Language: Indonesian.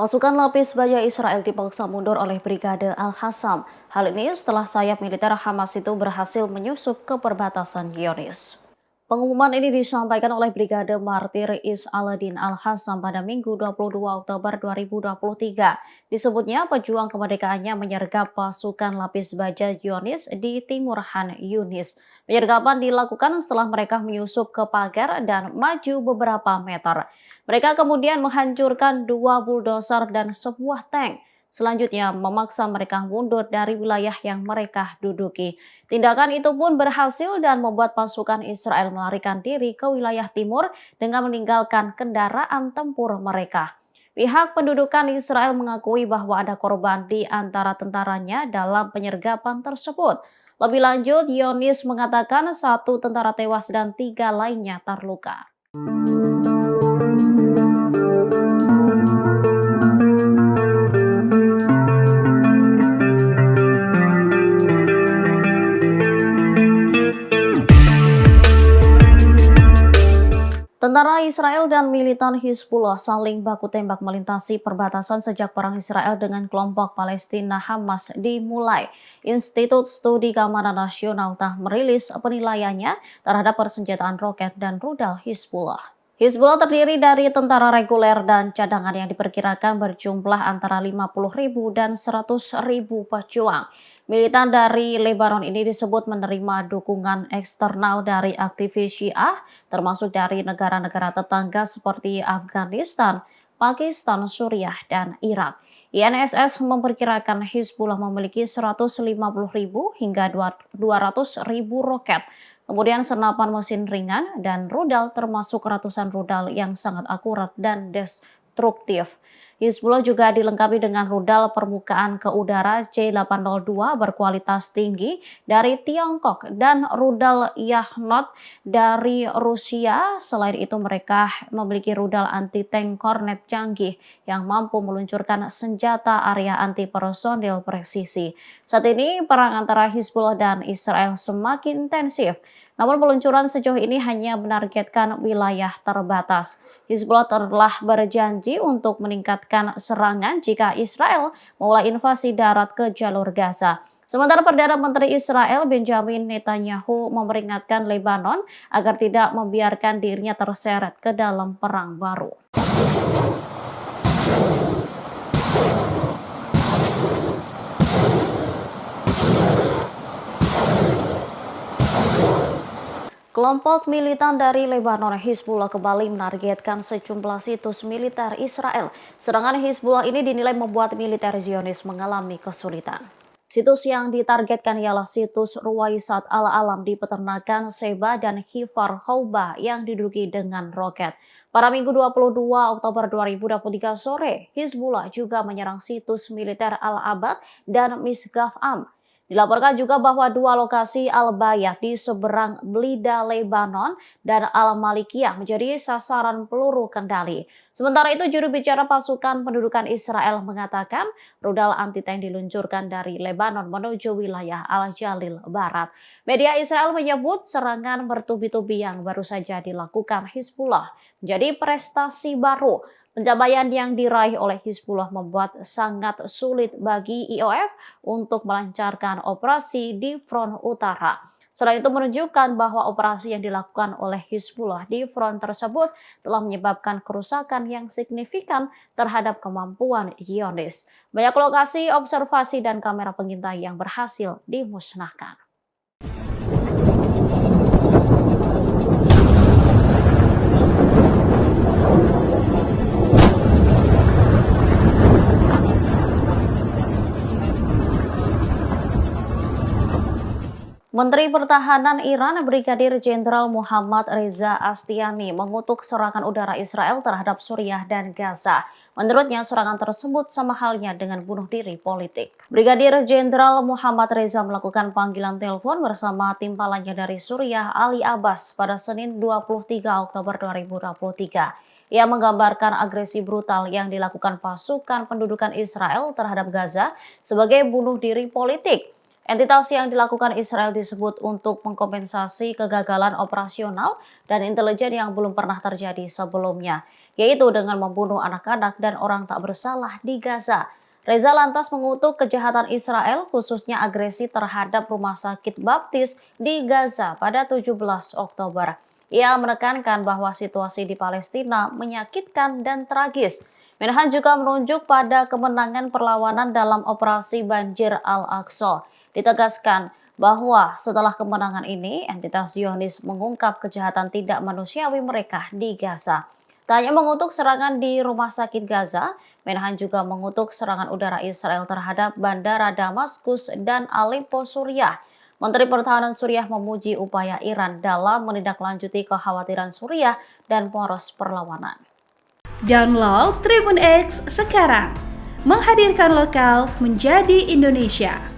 Pasukan lapis baja Israel dipaksa mundur oleh Brigade Al-Qassam. Hal ini setelah sayap militer Hamas itu berhasil menyusup ke perbatasan Zionis. Pengumuman ini disampaikan oleh Brigade Martir Is Aladin Al-Qassam pada Minggu 22 Oktober 2023. Disebutnya pejuang kemerdekaannya menyergap pasukan lapis baja Zionis di timur Han Yunis. Penyergapan dilakukan setelah mereka menyusup ke pagar dan maju beberapa meter. Mereka kemudian menghancurkan 2 bulldozer dan sebuah tank. Selanjutnya memaksa mereka mundur dari wilayah yang mereka duduki. Tindakan itu pun berhasil dan membuat pasukan Israel melarikan diri ke wilayah timur dengan meninggalkan kendaraan tempur mereka. Pihak pendudukan Israel mengakui bahwa ada korban di antara tentaranya dalam penyergapan tersebut. Lebih lanjut, Zionis mengatakan 1 tentara tewas dan 3 lainnya terluka. Tentara Israel dan militan Hizbullah saling baku tembak melintasi perbatasan sejak perang Israel dengan kelompok Palestina Hamas dimulai. Institut Studi Keamanan Nasional telah merilis penilaiannya terhadap persenjataan roket dan rudal Hizbullah. Hizbullah terdiri dari tentara reguler dan cadangan yang diperkirakan berjumlah antara 50.000 dan 100.000 pejuang. Militan dari Lebanon ini disebut menerima dukungan eksternal dari aktivis Syiah, termasuk dari negara-negara tetangga seperti Afghanistan, Pakistan, Suriah, dan Irak. INSS memperkirakan Hizbullah memiliki 150.000 hingga 200.000 roket, kemudian senapan mesin ringan dan rudal termasuk ratusan rudal yang sangat akurat dan destruktif. Hizbullah juga dilengkapi dengan rudal permukaan ke udara C-802 berkualitas tinggi dari Tiongkok dan rudal Yahnot dari Rusia. Selain itu mereka memiliki rudal anti-tank Kornet canggih yang mampu meluncurkan senjata area anti-personil presisi. Saat ini perang antara Hizbullah dan Israel semakin intensif. Namun peluncuran sejauh ini hanya menargetkan wilayah terbatas. Hizbullah telah berjanji untuk meningkatkan serangan jika Israel mulai invasi darat ke jalur Gaza. Sementara Perdana Menteri Israel Benjamin Netanyahu memperingatkan Lebanon agar tidak membiarkan dirinya terseret ke dalam perang baru. Kelompok militan dari Lebanon Hizbullah kembali menargetkan sejumlah situs militer Israel. Serangan Hizbullah ini dinilai membuat militer Zionis mengalami kesulitan. Situs yang ditargetkan ialah situs Ruwaisat Al-Alam di peternakan Seba dan Khifar Hauba yang diduduki dengan roket. Pada Minggu 22 Oktober 2023 sore, Hizbullah juga menyerang situs militer Al-Abad dan Misgaf Am. Dilaporkan juga bahwa 2 lokasi Al-Bayah di seberang Blida, Lebanon dan Al-Malikiyah menjadi sasaran peluru kendali. Sementara itu, juru bicara pasukan pendudukan Israel mengatakan rudal anti-tank diluncurkan dari Lebanon menuju wilayah Al-Jalil Barat. Media Israel menyebut serangan bertubi-tubi yang baru saja dilakukan Hizbullah menjadi prestasi baru. Pencapaian yang diraih oleh Hizbullah membuat sangat sulit bagi IOF untuk melancarkan operasi di front utara. Selain itu menunjukkan bahwa operasi yang dilakukan oleh Hizbullah di front tersebut telah menyebabkan kerusakan yang signifikan terhadap kemampuan Zionis. Banyak lokasi observasi dan kamera pengintai yang berhasil dimusnahkan. Menteri Pertahanan Iran Brigadir Jenderal Muhammad Reza Astiani mengutuk serangan udara Israel terhadap Suriah dan Gaza. Menurutnya serangan tersebut sama halnya dengan bunuh diri politik. Brigadir Jenderal Muhammad Reza melakukan panggilan telepon bersama timpalannya dari Suriah Ali Abbas pada Senin 23 Oktober 2023. Ia menggambarkan agresi brutal yang dilakukan pasukan pendudukan Israel terhadap Gaza sebagai bunuh diri politik. Entitas yang dilakukan Israel disebut untuk mengkompensasi kegagalan operasional dan intelijen yang belum pernah terjadi sebelumnya. yaitu dengan membunuh anak-anak dan orang tak bersalah di Gaza. Reza lantas mengutuk kejahatan Israel, khususnya agresi terhadap rumah sakit baptis di Gaza pada 17 Oktober. Ia menekankan bahwa situasi di Palestina menyakitkan dan tragis. Menhan juga menunjuk pada kemenangan perlawanan dalam operasi Banjir Al-Aqsa. Ditegaskan bahwa setelah kemenangan ini, entitas Zionis mengungkap kejahatan tidak manusiawi mereka di Gaza. Tak hanya mengutuk serangan di rumah sakit Gaza, Menhan juga mengutuk serangan udara Israel terhadap Bandara Damaskus dan Aleppo, Suriah. Menteri Pertahanan Suriah memuji upaya Iran dalam menindaklanjuti kekhawatiran Suriah dan poros perlawanan. Download Tribun X sekarang, menghadirkan lokal menjadi Indonesia.